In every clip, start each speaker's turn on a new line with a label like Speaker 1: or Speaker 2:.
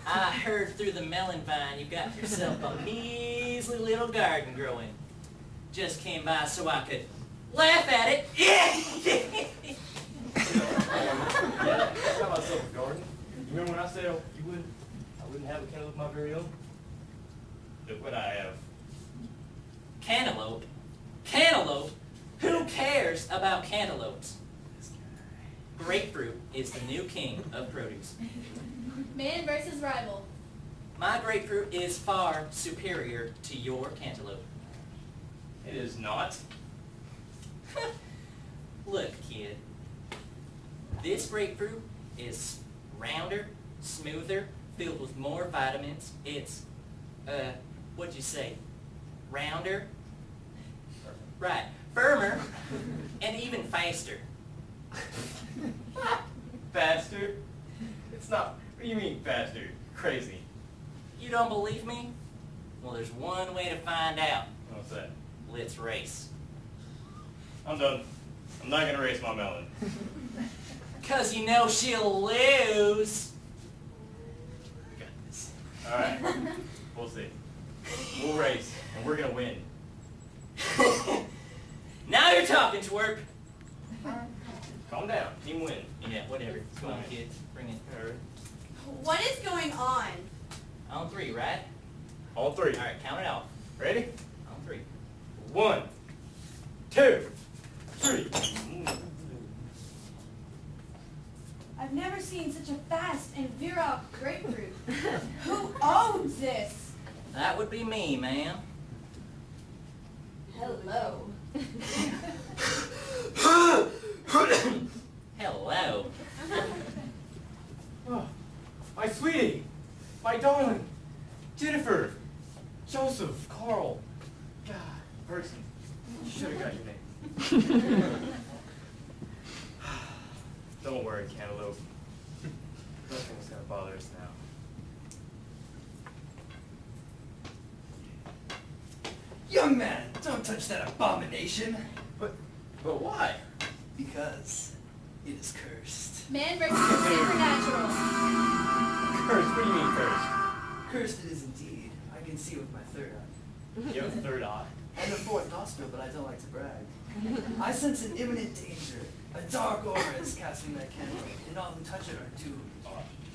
Speaker 1: I heard through the melon vine you got yourself a measly little garden growing. Just came by so I could laugh at it.
Speaker 2: Yeah, I got myself a garden. You remember when I said I wouldn't have a cantaloupe of my very own? Look what I have.
Speaker 1: Cantaloupe? Cantaloupe? Who cares about cantaloupes? Grapefruit is the new king of produce.
Speaker 3: Man versus rival.
Speaker 1: My grapefruit is far superior to your cantaloupe.
Speaker 2: It is not.
Speaker 1: Look, kid. This grapefruit is rounder, smoother, filled with more vitamins. It's, what'd you say? Rounder? Right. Firmer, and even faster.
Speaker 2: Faster? It's not. What do you mean faster? You're crazy.
Speaker 1: You don't believe me? Well, there's one way to find out.
Speaker 2: What's that?
Speaker 1: Let's race.
Speaker 2: I'm done. I'm not gonna race my melon.
Speaker 1: 'Cause you know she'll lose. Got this.
Speaker 2: All right. We'll see. We'll race, and we're gonna win.
Speaker 1: Now you're talking, twerp.
Speaker 2: Calm down. Team win.
Speaker 1: Yeah, whatever. Come on, kids. Bring it.
Speaker 2: All right.
Speaker 3: What is going on?
Speaker 1: On three, right?
Speaker 2: All three.
Speaker 1: All right, count it off.
Speaker 2: Ready?
Speaker 1: On three.
Speaker 2: 1, 2, 3.
Speaker 3: I've never seen such a fast and virile grapefruit. Who owns this?
Speaker 1: That would be me, ma'am.
Speaker 3: Hello.
Speaker 1: Hello.
Speaker 2: Oh, my sweetie, my darling, Jennifer, Joseph, Carl. God, Percy, should have got your name. Don't worry, Cantaloupe. Nothing's gonna bother us now.
Speaker 4: Young man, don't touch that abomination.
Speaker 2: But why?
Speaker 4: Because it is cursed.
Speaker 3: Man versus the supernatural.
Speaker 2: Cursed? What do you mean cursed?
Speaker 4: Cursed it is indeed. I can see with my third eye.
Speaker 2: You have a third eye.
Speaker 4: And a fourth nostril, but I don't like to brag. I sense an imminent danger. A dark aura is casting that candle, and all who touch it are doomed.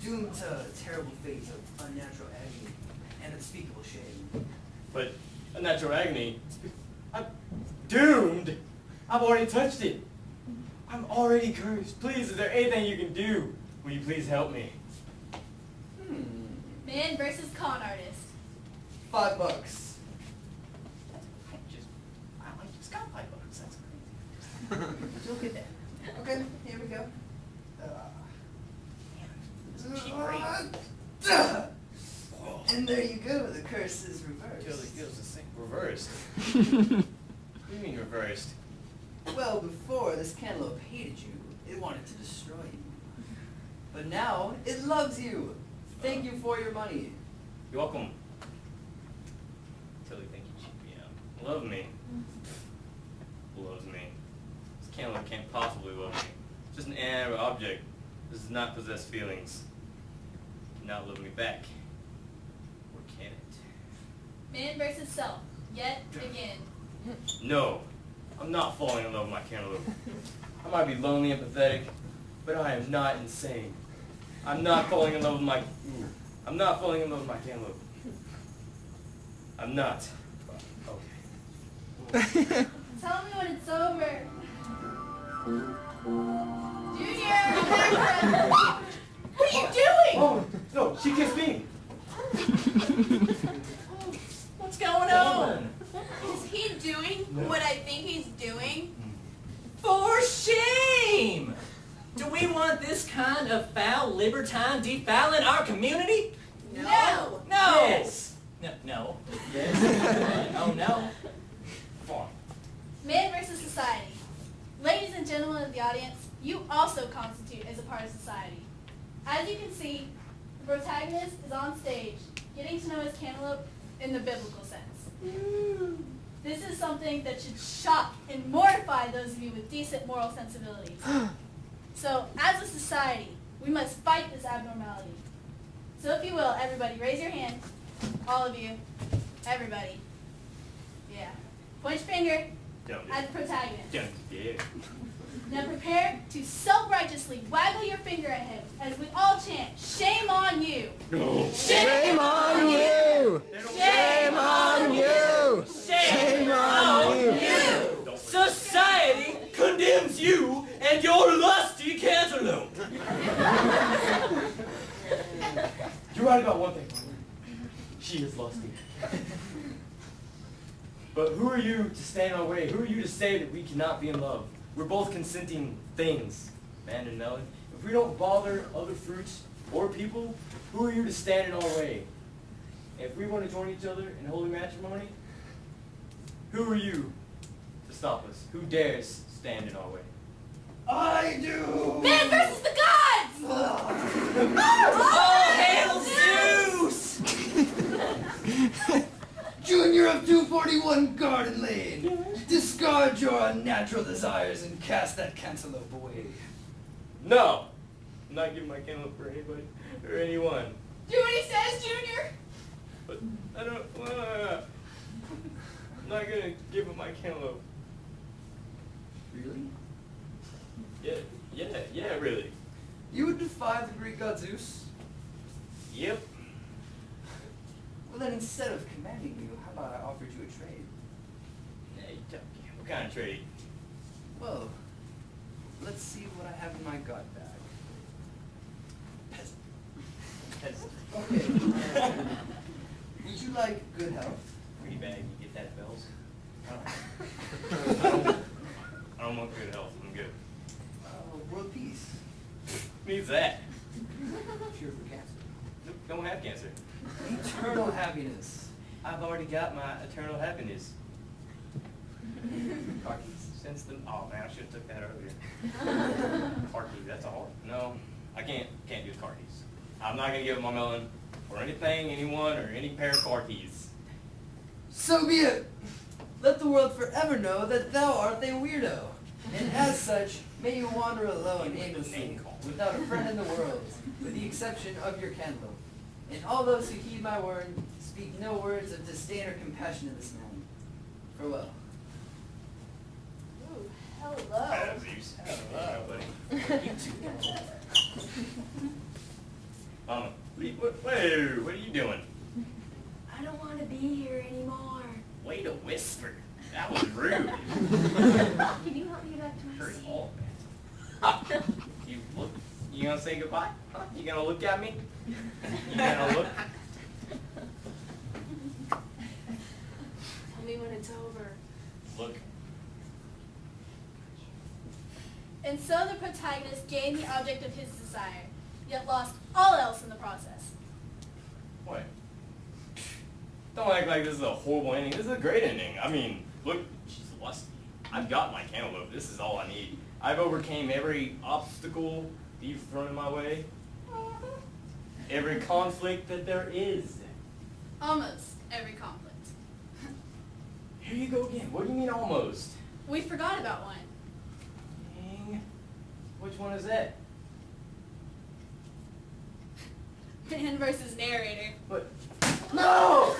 Speaker 4: Doomed to a terrible fate of unnatural agony and unspeakable shame.
Speaker 2: But unnatural agony. I'm doomed. I've already touched it. I'm already cursed. Please, is there anything you can do? Will you please help me?
Speaker 3: Man versus con artist.
Speaker 4: $5.
Speaker 2: I just got $5. That's crazy.
Speaker 4: Look at that. Okay, here we go. And there you go, the curse is reversed.
Speaker 2: Totally feels the same. Reversed. What do you mean reversed?
Speaker 4: Well, before this cantaloupe hated you, it wanted to destroy you. But now, it loves you. Thank you for your money.
Speaker 2: You're welcome. Totally think you cheat me out. Love me. Loves me. This cantaloupe can't possibly love me. It's just an inanimate object. This does not possess feelings. It cannot love me back. Or can it?
Speaker 3: Man versus self. Yet again.
Speaker 2: No. I'm not falling in love with my cantaloupe. I might be lonely and pathetic, but I am not insane. I'm not falling in love with my... I'm not falling in love with my cantaloupe. I'm not. Okay.
Speaker 3: Tell me when it's over. Junior! What are you doing?
Speaker 2: Oh, no, she kissed me.
Speaker 1: What's going on?
Speaker 5: Is he doing what I think he's doing?
Speaker 1: For shame! Do we want this kind of foul libertine defiling our community?
Speaker 5: No.
Speaker 1: No!
Speaker 2: Yes.
Speaker 1: No. No.
Speaker 2: Yes.
Speaker 1: Oh, no.
Speaker 2: Fine.
Speaker 3: Man versus society. Ladies and gentlemen of the audience, you also constitute as a part of society. As you can see, the protagonist is on stage, getting to know his cantaloupe in the biblical sense. This is something that should shock and mortify those of you with decent moral sensibilities. So, as a society, We must fight this abnormality. So if you will, everybody, raise your hand. All of you. Everybody. Yeah. Point your finger at the protagonist.
Speaker 2: Yeah.
Speaker 3: Now prepare to self-righteously waggle your finger at him as we all chant, "Shame on you!"
Speaker 2: No.
Speaker 6: Shame on you! Shame on you! Shame on you!
Speaker 1: Society condemns you and your lusty cantaloupe.
Speaker 2: You're right about one thing. She is lusty. But who are you to stand in our way? Who are you to say that we cannot be in love? We're both consenting things, man and melon. If we don't bother other fruits or people, who are you to stand in our way? If we want to join each other in holy matrimony, who are you to stop us? Who dares stand in our way?
Speaker 4: I do!
Speaker 3: Man versus the gods!
Speaker 1: All hail Zeus!
Speaker 4: Junior of 241 Garden Lane, discard your unnatural desires and cast that cantaloupe away.
Speaker 2: No! I'm not giving my cantaloupe for anybody or anyone.
Speaker 3: Do what he says, Junior!
Speaker 2: But I don't. I'm not gonna give him my cantaloupe.
Speaker 4: Really?
Speaker 2: Yeah, really.
Speaker 4: You would defy the Greek god Zeus?
Speaker 2: Yep.
Speaker 4: Well then, instead of commanding you, how about I offered you a trade?
Speaker 2: Hey, what kind of trade?
Speaker 4: Well, let's see what I have in my god bag. Peasant. Okay. Would you like good health?
Speaker 2: Free bag, you get that at Bell's? I don't want good health, I'm good.
Speaker 4: World peace.
Speaker 2: Needs that.
Speaker 4: Cure for cancer.
Speaker 2: Nope, don't have cancer.
Speaker 4: Eternal happiness.
Speaker 2: I've already got my eternal happiness.
Speaker 4: Car keys.
Speaker 2: Since the oh man, I should have took that earlier. Car keys, that's all. No, I can't do car keys. I'm not gonna give my melon or anything, anyone, or any pair of car keys.
Speaker 4: So be it. Let the world forever know that thou art a weirdo. And as such, may you wander alone aimlessly, without a friend in the world, with the exception of your cantaloupe. And all those who heed my word, speak no words of disdain or compassion to this man. Farewell.
Speaker 3: Ooh, hello.
Speaker 2: Hello, buddy. You too. What are you doing?
Speaker 5: I don't want to be here anymore.
Speaker 2: Way to whisper. That was rude.
Speaker 5: Can you help me back to my
Speaker 2: Hurt
Speaker 5: seat?
Speaker 2: all, man. You gonna say goodbye? Huh? You gonna look at me? You gonna look?
Speaker 5: Tell me when it's over.
Speaker 2: Look.
Speaker 3: And so the protagonist gained the object of his desire, yet lost all else in the process.
Speaker 2: What? Don't act like this is a horrible ending. This is a great ending. I mean, look, she's lusty. I've got my cantaloupe. This is all I need. I've overcame every obstacle that you've thrown in my way. Every conflict that there is.
Speaker 3: Almost every conflict.
Speaker 2: Here you go again. What do you mean almost?
Speaker 3: We forgot about one.
Speaker 2: Dang. Which one is that?
Speaker 3: Man versus narrator.
Speaker 2: What?
Speaker 4: No!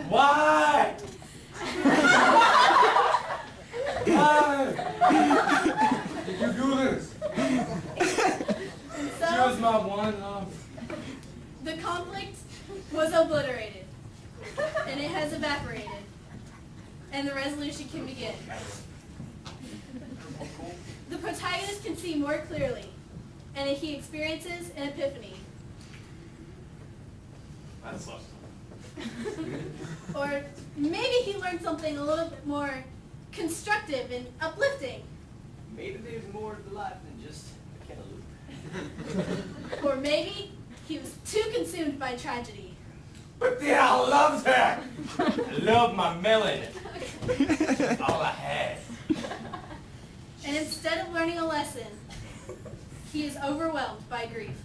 Speaker 2: Why? Why? Did you do this?
Speaker 3: And
Speaker 2: She was
Speaker 3: so
Speaker 2: my one love.
Speaker 3: the conflict was obliterated, and it has evaporated, and the resolution can begin. The protagonist can see more clearly, and he experiences an epiphany.
Speaker 2: That's awesome.
Speaker 3: Or maybe he learned something a little bit more constructive and uplifting.
Speaker 2: Maybe there's more to life than just a cantaloupe.
Speaker 3: Or maybe he was too consumed by tragedy.
Speaker 2: But then I loved her. I loved my melon. That's all I had.
Speaker 3: And instead of learning a lesson, he is overwhelmed by grief.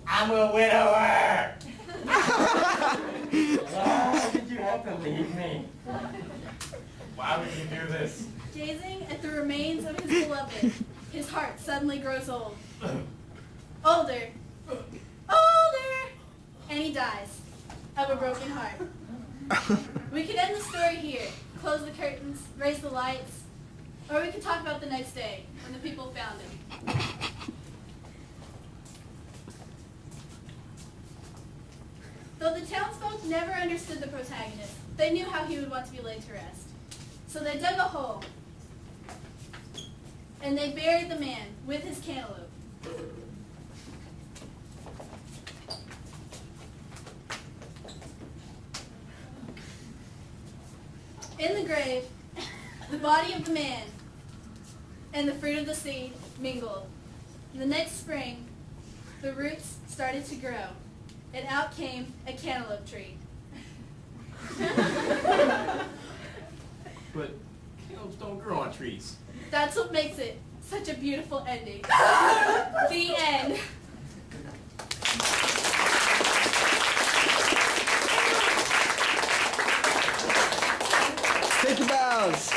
Speaker 2: I'm a widower. Why did you have to leave me?
Speaker 7: Why would you do this?
Speaker 3: Gazing at the remains of his beloved, his heart suddenly grows old. Older. Older! And he dies of a broken heart. We could end the story here, close the curtains, raise the lights, or we could talk about the next day when the people found him. Though the townsfolk never understood the protagonist, they knew how he would want to be laid to rest. So they dug a hole, and they buried the man with his cantaloupe. In the grave, the body of the man and the fruit of the seed mingled. The next spring, the roots started to grow, and out came a cantaloupe tree.
Speaker 7: But cantaloupes don't grow on trees.
Speaker 3: That's what makes it such a beautiful ending. The end.
Speaker 6: Take your bows.